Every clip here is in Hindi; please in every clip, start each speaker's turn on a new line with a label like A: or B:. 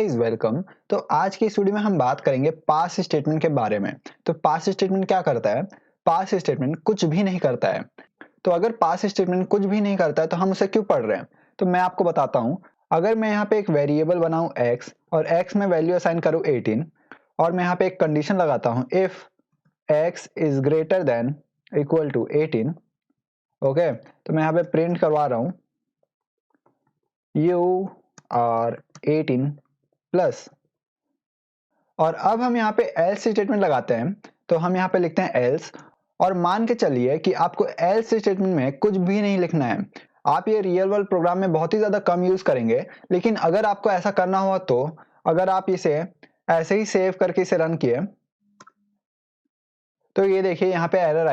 A: Guys welcome. तो आज की इस वीडियो में हम बात करेंगे पास स्टेटमेंट के बारे में। तो पास स्टेटमेंट क्या करता है? पास स्टेटमेंट कुछ भी नहीं करता है। तो अगर पास स्टेटमेंट कुछ भी नहीं करता है तो हम उसे क्यों पढ़ रहे हैं? तो मैं आपको बताता हूँ। अगर मैं यहाँ पे एक वेरिएबल बनाऊँ x और x में वैल्यू असाइन करूँ 18 और मैं यहाँ पे एक कंडीशन लगाता हूँ if x is greater than equal to 18। Okay, तो मैं यहाँ पे प्रिंट करवा रहा हूँ यू आर 18 प्लस। और अब हम यहाँ पे एल्स स्टेटमेंट लगाते हैं। तो हम यहाँ पे लिखते हैं एल्स और मान के चलिए कि आपको एल्स स्टेटमेंट में कुछ भी नहीं लिखना है। आप ये रियल वर्ल्ड प्रोग्राम में बहुत ही ज़्यादा कम यूज़ करेंगे, लेकिन अगर आपको ऐसा करना हुआ तो अगर आप इसे ऐसे ही सेव करके इसे रन किए तो ये देखिए यहाँ पे एरर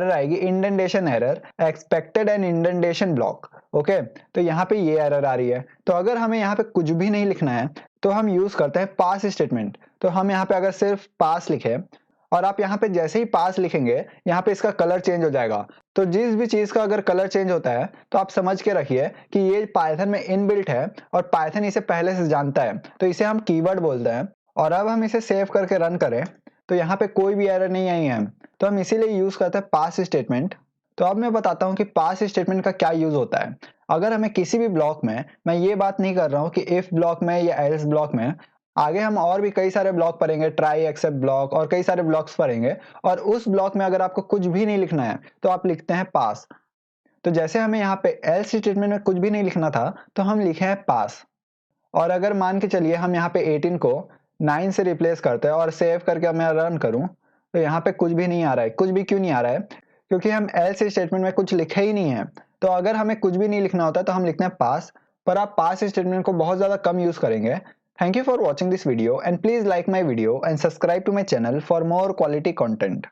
A: आएगी indentation error expected an indentation block. Okay, तो यहाँ पे ये एरर आ रही है। तो अगर हमें यहाँ पे कुछ भी नहीं लिखना है तो हम यूज करते हैं पास स्टेटमेंट। तो हम यहाँ पे अगर सिर्फ पास लिखे और आप यहाँ पे जैसे ही पास लिखेंगे यहाँ पे इसका कलर चेंज हो जाएगा। तो जिस भी चीज का अगर कलर चेंज होता है तो आप समझ के रखिए कि ये पाइथन में इनबिल्ट है और पाइथन इसे पहले से जानता है, तो इसे हम कीवर्ड बोलते हैं। और अब हम इसे सेव करके रन करें तो यहाँ पे कोई भी एरर नहीं आई है। तो हम इसीलिए यूज करते हैं पास स्टेटमेंट। तो अब मैं बताता हूँ कि पास स्टेटमेंट का क्या यूज होता है। अगर हमें किसी भी ब्लॉक में, मैं ये बात नहीं कर रहा हूँ कि इफ ब्लॉक में या एल्स ब्लॉक में, आगे हम और भी कई सारे ब्लॉक पढ़ेंगे, ट्राई एक्सेप्ट ब्लॉक और कई सारे ब्लॉक्स पढ़ेंगे, और उस ब्लॉक में अगर आपको कुछ भी नहीं लिखना है तो आप लिखते हैं पास। तो जैसे हमें यहाँ पे एल्स स्टेटमेंट में कुछ भी नहीं लिखना था तो हम लिखे हैं पास। और अगर मान के चलिए हम यहाँ पे 18 को 9 से रिप्लेस करते हैं और सेव करके मैं रन करूं तो यहाँ पे कुछ भी नहीं आ रहा है। कुछ भी क्यों नहीं आ रहा है? क्योंकि हम एल्स स्टेटमेंट में कुछ लिखे ही नहीं है। तो अगर हमें कुछ भी नहीं लिखना होता तो हम लिखते हैं पास, पर आप पास स्टेटमेंट को बहुत ज़्यादा कम यूज़ करेंगे। Thank you for watching this video and please like my video and subscribe to my channel for more quality content.